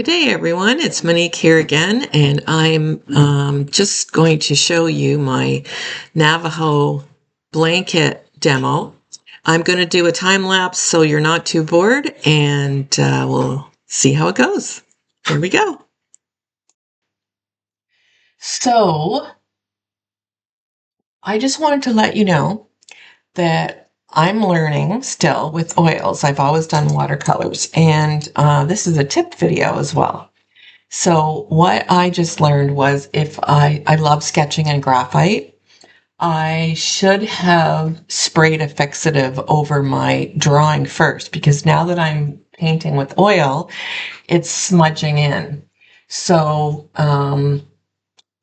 Good day, everyone. It's Monique here again, and I'm just going to show you my Navajo blanket demo. I'm going to do a time lapse so you're not too bored, and we'll see how it goes. Here we go. So, I just wanted to let you know that I'm learning still with oils. I've always done watercolors, and this is a tip video as well. So what I just learned was if I love sketching in graphite, I should have sprayed a fixative over my drawing first, because now that I'm painting with oil, it's smudging in. So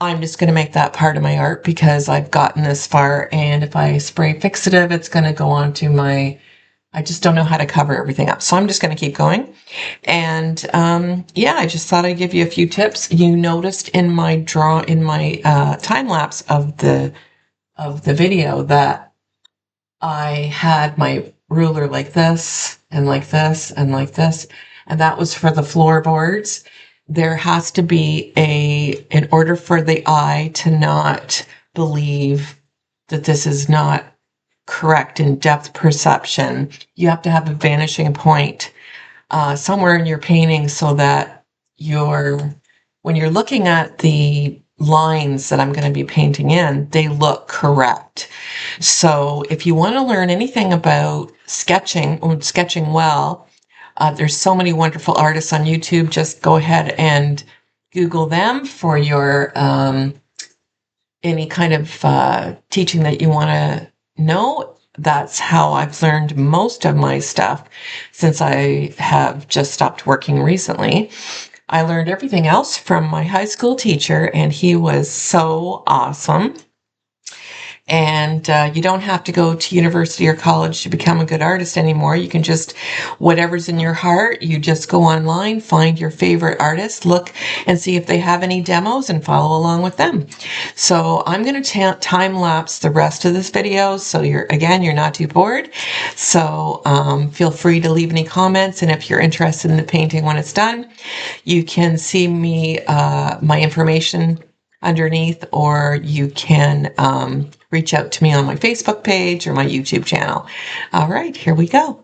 I'm just going to make that part of my art because I've gotten this far, and if I spray fixative, it's going to go onto my, I just don't know how to cover everything up. So I'm just going to keep going. And yeah, I just thought I'd give you a few tips. You noticed in my time lapse of the video that I had my ruler like this and like this and like this, and that was for the floorboards. There has to be in order for the eye to not believe that this is not correct in depth perception, you have to have a vanishing point somewhere in your painting so that when you're looking at the lines that I'm going to be painting in, they look correct. So if you want to learn anything about sketching or sketching well, there's so many wonderful artists on YouTube. Just go ahead and Google them for your any kind of teaching that you want to know. That's how I've learned most of my stuff since I have just stopped working recently. I learned everything else from my high school teacher, and he was so awesome. And you don't have to go to university or college to become a good artist anymore. You can just, whatever's in your heart, you just go online, find your favorite artist, look and see if they have any demos and follow along with them. So I'm going to time lapse the rest of this video so you're not too bored. So feel free to leave any comments, and if you're interested in the painting when it's done, you can see me my information underneath, or you can reach out to me on my Facebook page or my YouTube channel. All right, here we go.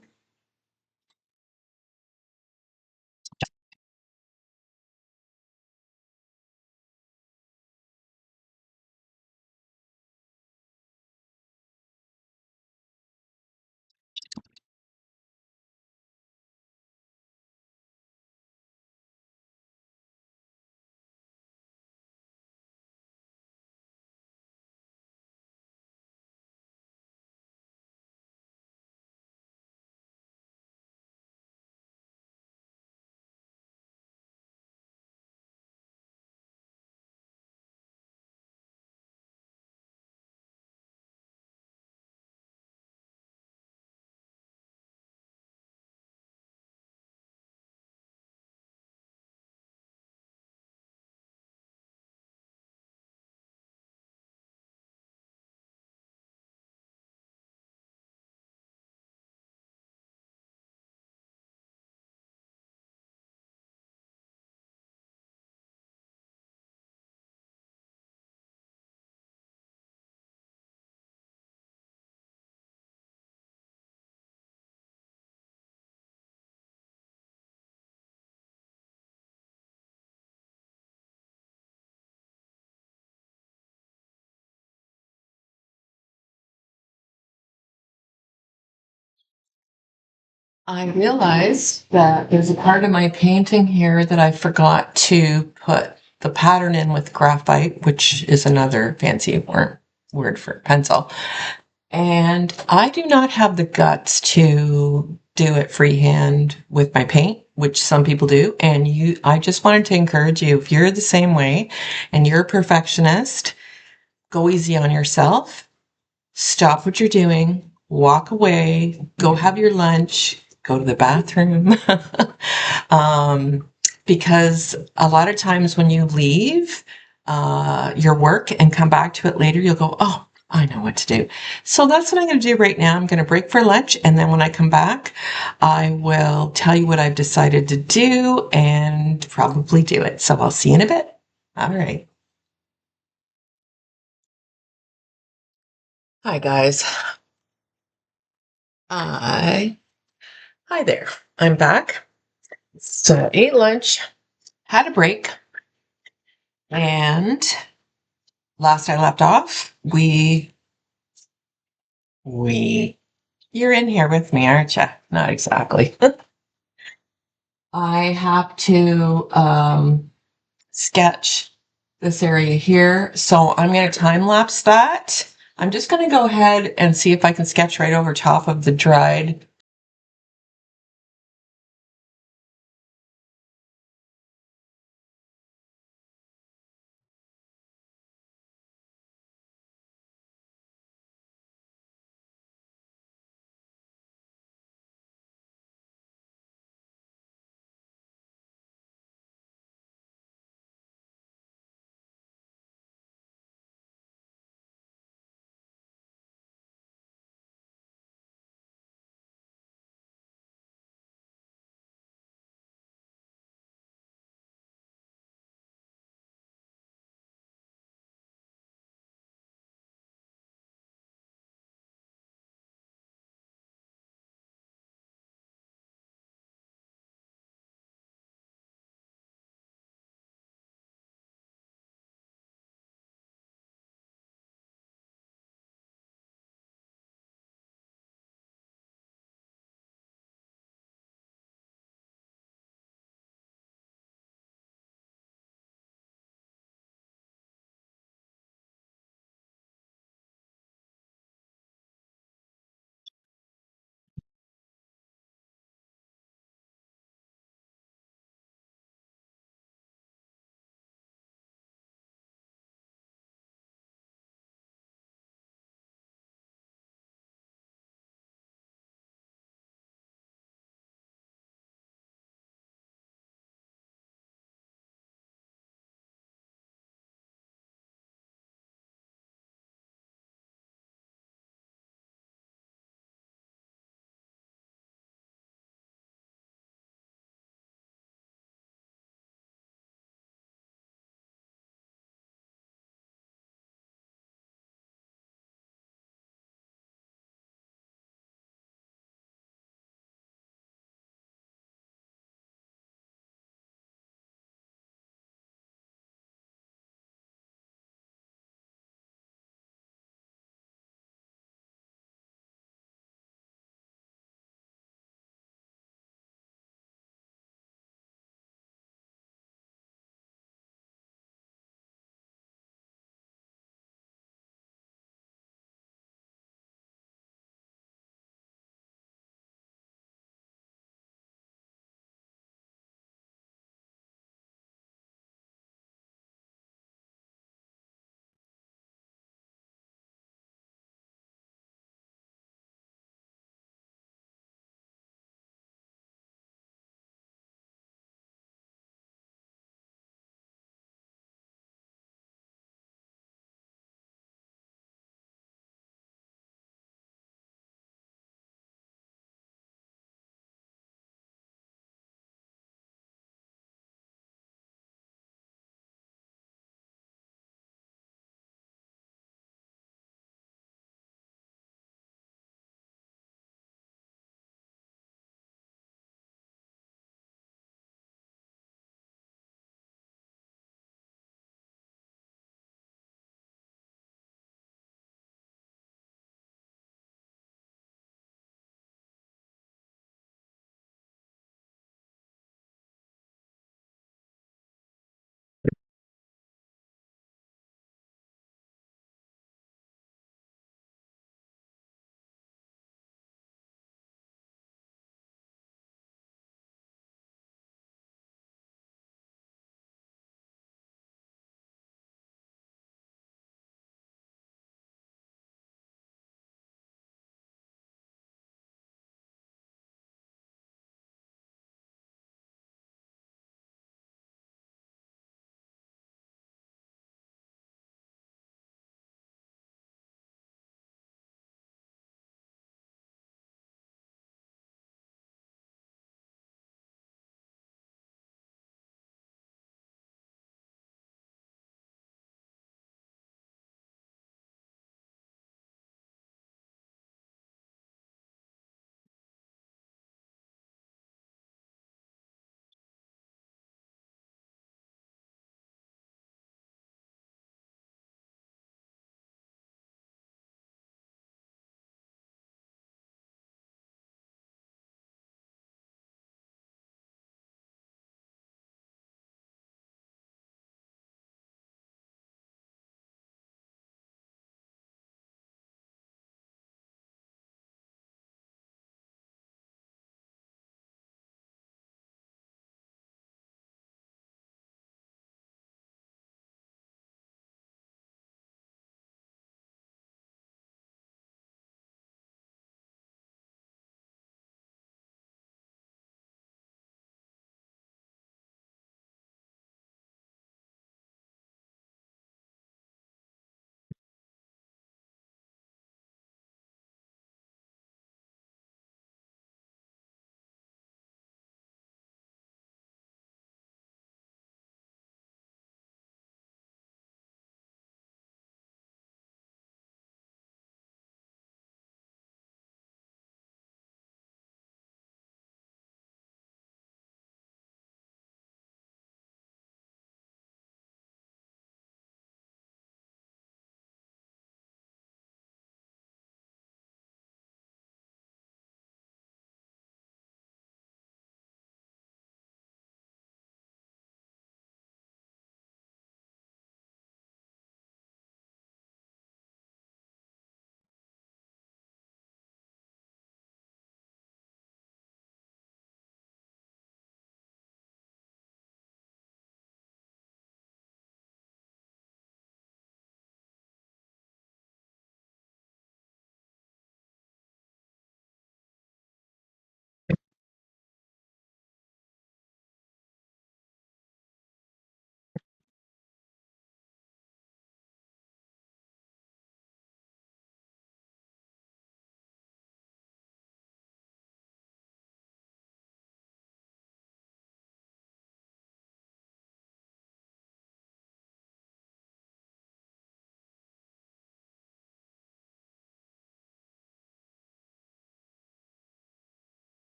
I realized that there's a part of my painting here that I forgot to put the pattern in with graphite, which is another fancy word for pencil. And I do not have the guts to do it freehand with my paint, which some people do. And I just wanted to encourage you, if you're the same way and you're a perfectionist, go easy on yourself. Stop what you're doing, walk away, go have your lunch, go to the bathroom. Because a lot of times when you leave your work and come back to it later, you'll go, oh, I know what to do. So that's what I'm going to do right now. I'm going to break for lunch, and then when I come back, I will tell you what I've decided to do and probably do it. So I'll see you in a bit. All right. Hi, guys. Hi. Hi there. I'm back. So ate lunch, had a break, and last I left off, we you're in here with me, aren't you? Not exactly. I have to sketch this area here. So I'm going to time lapse that. I'm just going to go ahead and see if I can sketch right over top of the dried.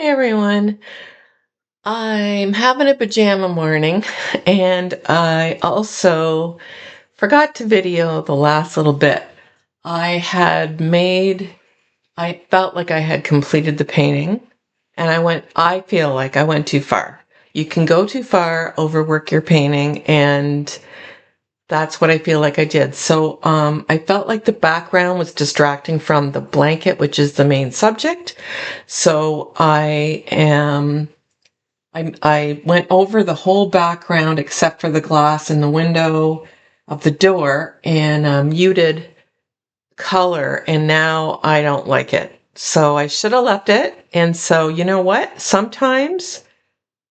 Hey everyone, I'm having a pajama morning and I also forgot to video the last little bit. I felt like I had completed the painting and I feel like I went too far. You can go too far, overwork your painting, and that's what I feel like I did. So I felt like the background was distracting from the blanket, which is the main subject. So I went over the whole background except for the glass in the window of the door and muted color, and now I don't like it. So I should have left it. And so, you know what? Sometimes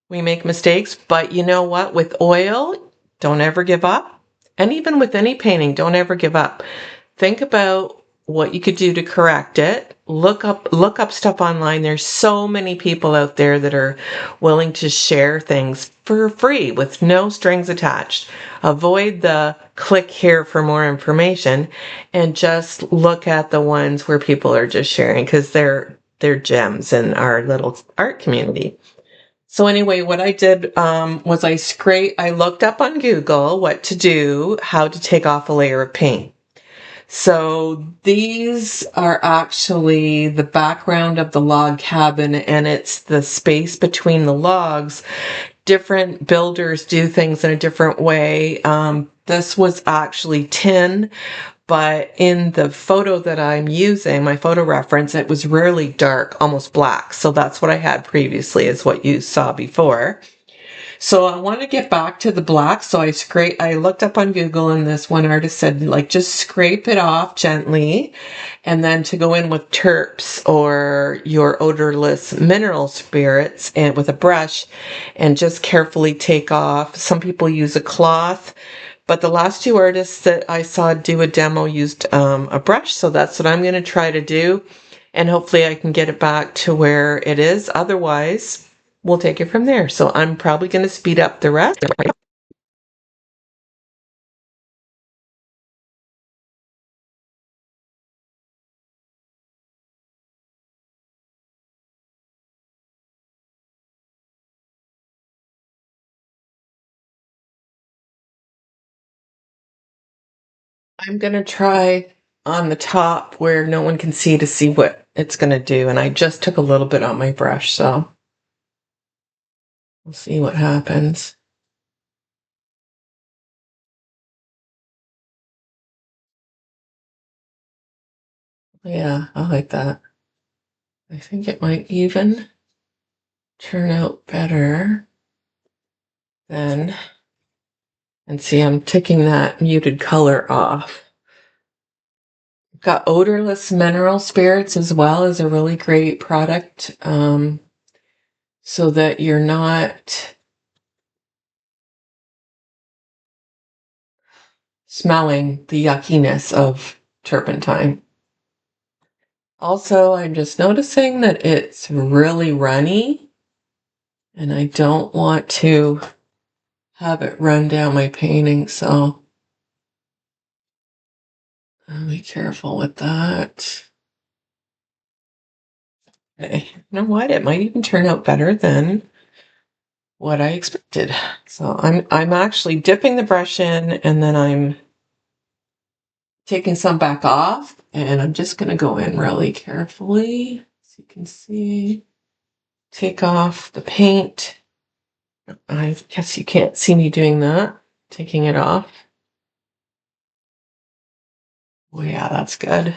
we make mistakes, but you know what? With oil, don't ever give up. And even with any painting, don't ever give up. Think about what you could do to correct it. Look up stuff online. There's so many people out there that are willing to share things for free with no strings attached. Avoid the click here for more information and just look at the ones where people are just sharing, because they're gems in our little art community. So anyway, what I did was I looked up on Google what to do, how to take off a layer of paint. So these are actually the background of the log cabin, and it's the space between the logs. Different builders do things in a different way. This was actually tin, but in the photo that I'm using, my photo reference, it was really dark, almost black. So that's what I had previously, is what you saw before. So I want to get back to the black. So I looked up on Google, and this one artist said, like, just scrape it off gently. And then to go in with terps or your odorless mineral spirits and with a brush and just carefully take off. Some people use a cloth, but the last two artists that I saw do a demo used a brush. So that's what I'm going to try to do. And hopefully I can get it back to where it is. Otherwise, we'll take it from there. So I'm probably going to speed up the rest. I'm going to try on the top where no one can see to see what it's going to do. And I just took a little bit on my brush, so we'll see what happens. Yeah, I like that. I think it might even turn out better then. And see, I'm taking that muted color off. Got odorless mineral spirits as well as a really great product, so that you're not smelling the yuckiness of turpentine. Also, I'm just noticing that it's really runny, and I don't want to have it run down my painting, so I'll be careful with that. Okay. You know what? It might even turn out better than what I expected. So I'm actually dipping the brush in, and then I'm taking some back off, and I'm just going to go in really carefully, so you can see. Take off the paint. I guess you can't see me doing that. Taking it off. Oh yeah, that's good.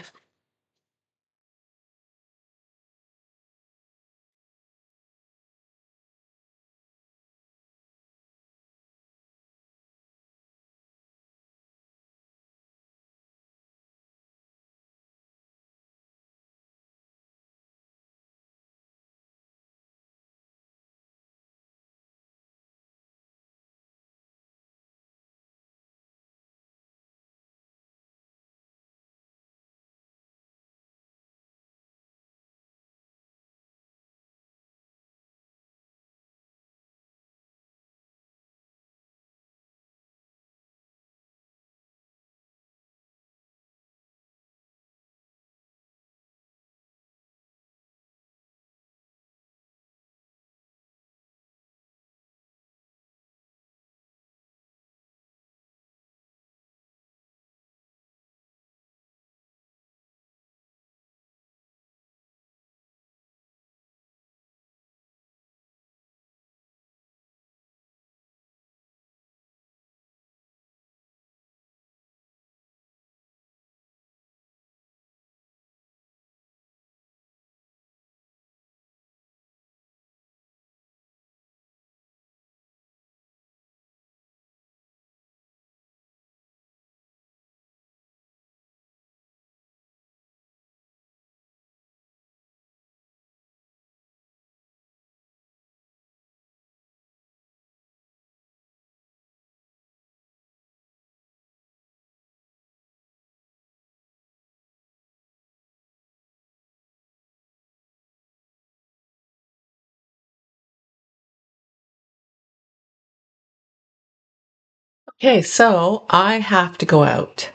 Okay, so I have to go out.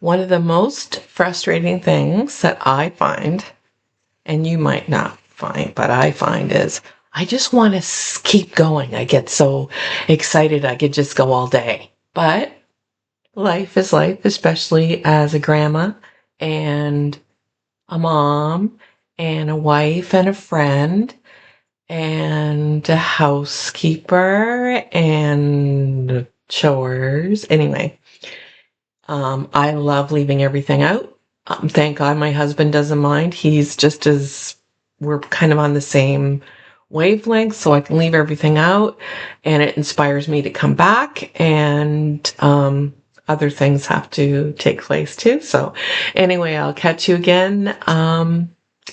One of the most frustrating things that I find, and you might not find, but I find is I just want to keep going. I get so excited I could just go all day. But life is life, especially as a grandma and a mom and a wife and a friend and a housekeeper and chores. Anyway, I love leaving everything out. Thank God my husband doesn't mind. He's just as we're kind of on the same wavelength, so I can leave everything out, and it inspires me to come back. And other things have to take place too. So, anyway, I'll catch you again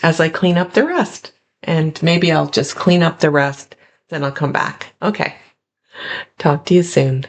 as I clean up the rest, and maybe I'll just clean up the rest, then I'll come back. Okay. Talk to you soon.